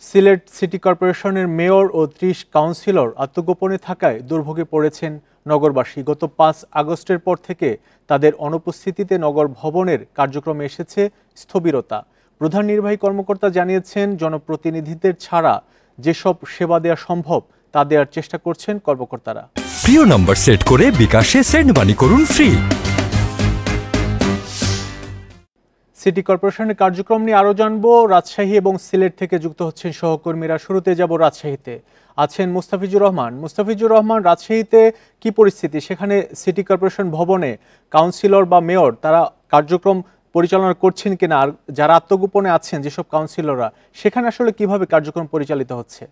Sylhet city কর্পোরেশনের mayor ও ৩০ councillor আত্মগোপনে থাকায় দুর্ভোগে পড়েছেন নগরবাসী। গত ৫ আগস্টের পর থেকে তাদের অনুপস্থিতিতে নগর ভবনের কার্যক্রমে এসেছে স্থবিরতা। প্রধান নির্বাহী কর্মকর্তা জানিয়েছেন, জনপ্রতিনিধিদের ছাড়া যেসব সেবা দেওয়া সম্ভব তা দেওয়ার চেষ্টা করছেন কর্মকর্তারা। প্রিয় নম্বর সেট করে বিকাশে সেন্ড মানি করুন ফ্রি। সিটি কর্পোরেশনের কার্যক্রম নিয়ে আরও জানবো। রাজশাহী এবং সিলেট থেকে যুক্ত হচ্ছেন সহকর্মীরা। শুরুতে যাব রাজশাহীতে, আছেন মুস্তাফিজুর রহমান। মুস্তাফিজুর রহমান, রাজশাহীতে কি পরিস্থিতি? সেখানে সিটি কর্পোরেশন ভবনে কাউন্সিলর বা মেয়র তারা কার্যক্রম পরিচালনা করছেন কিনা, আর যারা আত্মগোপনে আছেন যেসব কাউন্সিলররা, সেখানে আসলে কিভাবে কার্যক্রম পরিচালিত হচ্ছে?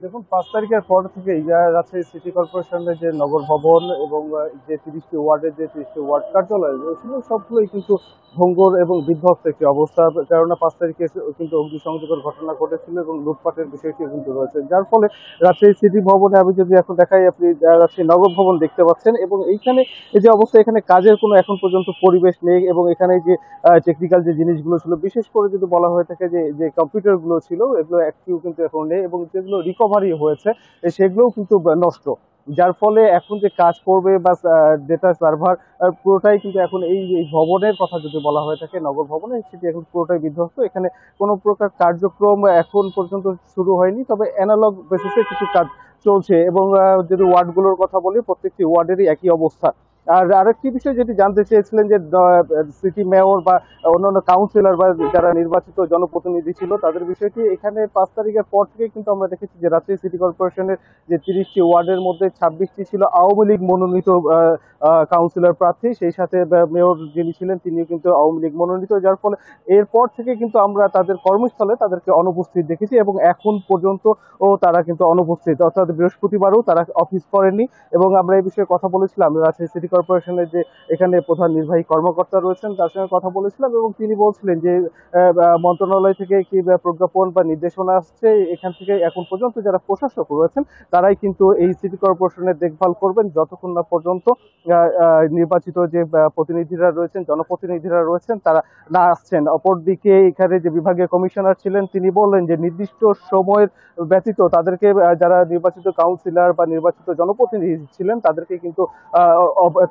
দেখুন, ৫ তারিখের পর থেকেই রাজশাহী সিটি কর্পোরেশনের যে নগর ভবন এবং যে ৩০টি ওয়ার্ডের যে ৩০টি ওয়ার্ড কার্যালয় রয়েছিল সবগুলোই কিন্তু ভঙ্গুর এবং বিধ্বস্ত একটি অবস্থা। কেননা ৫ তারিখে কিন্তু অগ্নিসংযোগের ঘটনা ঘটেছিল এবং লুটপাটের বিষয়টিও কিন্তু রয়েছে, যার ফলে রাজশাহী সিটি ভবনে আমি যদি এখন দেখাই, আপনি রাজশাহী নগর ভবন দেখতে পাচ্ছেন এবং এইখানে এই যে অবস্থা, এখানে কাজের কোনো এখন পর্যন্ত পরিবেশ নেই এবং এখানে যে টেকনিক্যাল যে জিনিসগুলো ছিল, বিশেষ করে যদি বলা হয়ে থাকে যে যে কম্পিউটারগুলো ছিল, এগুলো একটিও কিন্তু এখন নেই এবং যেগুলো রিকভারি হয়েছে সেগুলোও কিন্তু নষ্ট। যার ফলে এখন যে কাজ করবে বা ডেটা সার্ভার পুরোটাই কিন্তু এখন এই এই ভবনের কথা যদি বলা হয়ে থাকে, নগর ভবনে, সেটি এখন পুরোটাই বিধ্বস্ত। এখানে কোনো প্রকার কার্যক্রম এখন পর্যন্ত শুরু হয়নি, তবে অ্যানালগ বেসিসে কিছু কাজ চলছে এবং যদি ওয়ার্ডগুলোর কথা বলি, প্রত্যেকটি ওয়ার্ডেরই একই অবস্থা। আর আরেকটি বিষয় যেটি জানতে চেয়েছিলেন যে সিটি মেয়র বা অন্যান্য কাউন্সিলর বা যারা নির্বাচিত জনপ্রতিনিধি ছিল তাদের বিষয়টি, এখানে ৫ তারিখের পর থেকে কিন্তু আমরা দেখেছি যে রাজশাহী সিটি কর্পোরেশনের যে ৩০টি ওয়ার্ডের মধ্যে ২৬টি ছিল আওয়ামী লীগ মনোনীত কাউন্সিলর প্রার্থী, সেই সাথে মেয়র যিনি ছিলেন তিনিও কিন্তু আওয়ামী লীগ মনোনীত। যার ফলে এরপর থেকে কিন্তু আমরা তাদের কর্মস্থলে তাদেরকে অনুপস্থিত দেখেছি এবং এখন পর্যন্ত তারা কিন্তু অনুপস্থিত, অর্থাৎ বৃহস্পতিবারও তারা অফিস করেননি। এবং আমরা এই বিষয়ে কথা বলেছিলাম রাজশাহী সিটি কর্পোরেশনের যে এখানে প্রধান নির্বাহী কর্মকর্তা রয়েছেন, তার সঙ্গে কথা বলেছিলাম এবং তিনি বলছিলেন যে মন্ত্রণালয় থেকে কি প্রজ্ঞাপন বা নির্দেশনা আসছে, এখান থেকে এখন পর্যন্ত যারা প্রশাসক রয়েছেন তারাই কিন্তু এই সিটি কর্পোরেশনের দেখভাল করবেন যতক্ষণ না পর্যন্ত নির্বাচিত যে প্রতিনিধিরা রয়েছেন, জনপ্রতিনিধিরা রয়েছেন, তারা না আসছেন। অপরদিকে এখানে যে বিভাগীয় কমিশনার ছিলেন তিনি বললেন যে নির্দিষ্ট সময়ের ব্যতীত তাদেরকে, যারা নির্বাচিত কাউন্সিলর বা নির্বাচিত জনপ্রতিনিধি ছিলেন তাদেরকে কিন্তু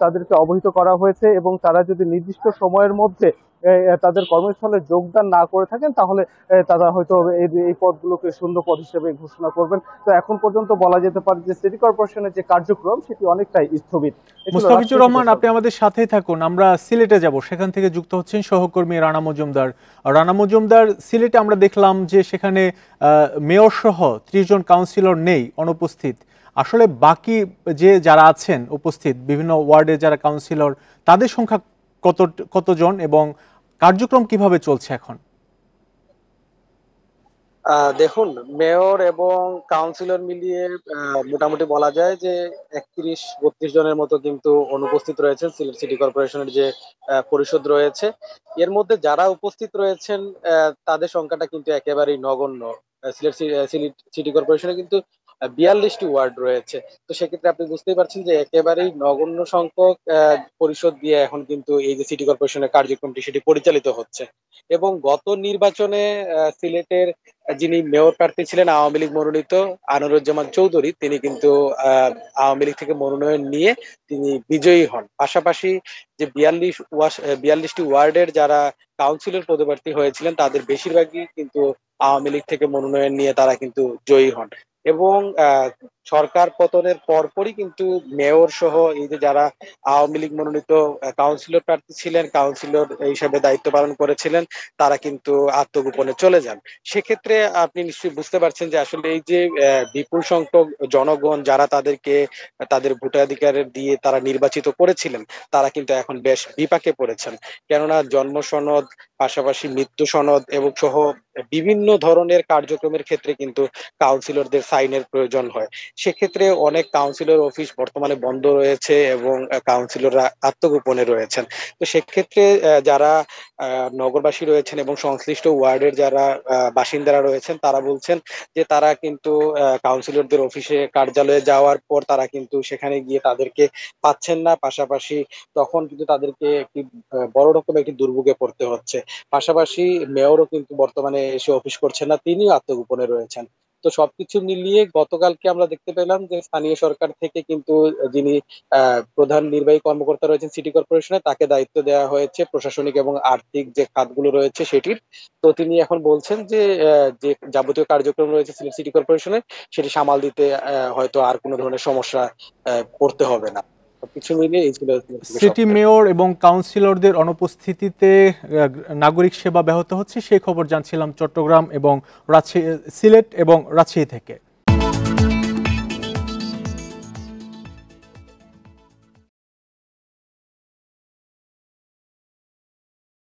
তাদেরকে অবহিত করা হয়েছে এবং তারা যদি নির্দিষ্ট সময়ের মধ্যে তাদের কর্মস্থলে যোগদান না করে থাকেন তাহলে তারা হয়তো এই পদগুলোকে শূন্য পদ হিসেবে ঘোষণা করবেন। তো এখন পর্যন্ত বলা যেতে পারে যে সিটি কর্পোরেশনের যে কার্যক্রম সেটি অনেকটাই স্থবির। মুস্তাফিজুর রহমান, আপনি আমাদের সাথেই থাকুন। আমরা সিলেটে যাব, সেখান থেকে যুক্ত হচ্ছেন সহকর্মী রানা মজুমদার। রানা মজুমদার, সিলেটে আমরা দেখলাম যে সেখানে মেয়র সহ ৩০ জন কাউন্সিলর নেই, অনুপস্থিত। আসলে বাকি যে যারা আছেন উপস্থিত বিভিন্ন ওয়ার্ডে যারা কাউন্সিলর, তাদের সংখ্যা কতজন এবং কার্যক্রম কিভাবে চলছে এখন? দেখুন, মেয়র এবং কাউন্সিলর মিলিয়ে মোটামুটি বলা যায় যে ৩১-৩২ জনের মতো কিন্তু অনুপস্থিত রয়েছেন সিলেট সিটি কর্পোরেশনের যে পরিষদ রয়েছে। এর মধ্যে যারা উপস্থিত রয়েছেন তাদের সংখ্যাটা কিন্তু একেবারেই নগণ্য। সিলেট সিটি কর্পোরেশনে কিন্তু ৪২টি ওয়ার্ড রয়েছে। তো সেক্ষেত্রে আপনি বুঝতেই পারছেন যে একেবারেই নগণ্য সংখ্যক পরিষদ দিয়ে এখন কিন্তু এই যে সিটি কর্পোরেশনের কার্যক্রমটি সেটি পরিচালিত হচ্ছে। এবং গত নির্বাচনে সিলেটের যিনি মেয়র প্রার্থী ছিলেন আওয়ামী লীগ মনোনীত আনোয়ারুজ্জামান চৌধুরী, তিনি কিন্তু আওয়ামী লীগ থেকে মনোনয়ন নিয়ে তিনি বিজয়ী হন। পাশাপাশি যে ৪২টি ওয়ার্ডের যারা কাউন্সিলর পদপ্রার্থী হয়েছিলেন তাদের বেশিরভাগই কিন্তু আওয়ামী লীগ থেকে মনোনয়ন নিয়ে তারা কিন্তু জয়ী হন। এবং সরকার পতনের পরপরই কিন্তু মেয়র সহ এই যে যারা আওয়ামী লীগ মনোনীত কাউন্সিলর প্রার্থী ছিলেন, কাউন্সিলর হিসেবে দায়িত্ব পালন করেছিলেন, তারা কিন্তু আত্মগোপনে চলে যান। সেক্ষেত্রে আপনি নিশ্চয়ই বুঝতে পারছেন যে আসলে এই যে বিপুল সংখ্যক জনগণ যারা তাদেরকে তাদের ভোটাধিকার দিয়ে তারা নির্বাচিত করেছিলেন, তারা কিন্তু এখন বেশ বিপাকে পড়েছেন। কেননা জন্ম সনদ, পাশাপাশি মৃত্যু সনদ এবং সহ বিভিন্ন ধরনের কার্যক্রমের ক্ষেত্রে কিন্তু কাউন্সিলরদের সাইনের প্রয়োজন হয়। সেক্ষেত্রে অনেক কাউন্সিলর অফিস বর্তমানে বন্ধ রয়েছে এবং কাউন্সিলররা আত্মগোপনে রয়েছেন। তো সেক্ষেত্রে যারা নগরবাসী রয়েছেন এবং সংশ্লিষ্ট ওয়ার্ডের যারা বাসিন্দারা রয়েছেন তারা বলছেন যে তারা কিন্তু কাউন্সিলরদের অফিসে কার্যালয়ে যাওয়ার পর তারা কিন্তু সেখানে গিয়ে তাদেরকে পাচ্ছেন না, পাশাপাশি তখন কিন্তু তাদেরকে একটি বড় রকমের একটি দুর্ভোগে পড়তে হচ্ছে। পাশাপাশি মেয়রও কিন্তু বর্তমানে এসে অফিস করছেন না, তিনিও আত্মগোপনে রয়েছেন। তো সবকিছু মিলিয়ে গতকালকে আমরা দেখতে পেলাম যে স্থানীয় সরকার থেকে কিন্তু যিনি প্রধান নির্বাহী কর্মকর্তা রয়েছেন সিটি কর্পোরেশনে, তাকে দায়িত্ব দেওয়া হয়েছে প্রশাসনিক এবং আর্থিক যে খাতগুলো রয়েছে সেটির। তো তিনি এখন বলছেন যে যে যাবতীয় কার্যক্রম রয়েছে সিলেট সিটি কর্পোরেশনে সেটি সামাল দিতে হয়তো আর কোনো ধরনের সমস্যা পড়তে হবে না। সবকিছু মিলিয়ে এই ছিল সিটি মেয়র এবং কাউন্সিলরদের অনুপস্থিতিতে নাগরিক সেবা ব্যাহত হচ্ছে, সেই খবর জানছিলাম চট্টগ্রাম এবং রাজশাহী, সিলেট এবং রাজশাহী থেকে।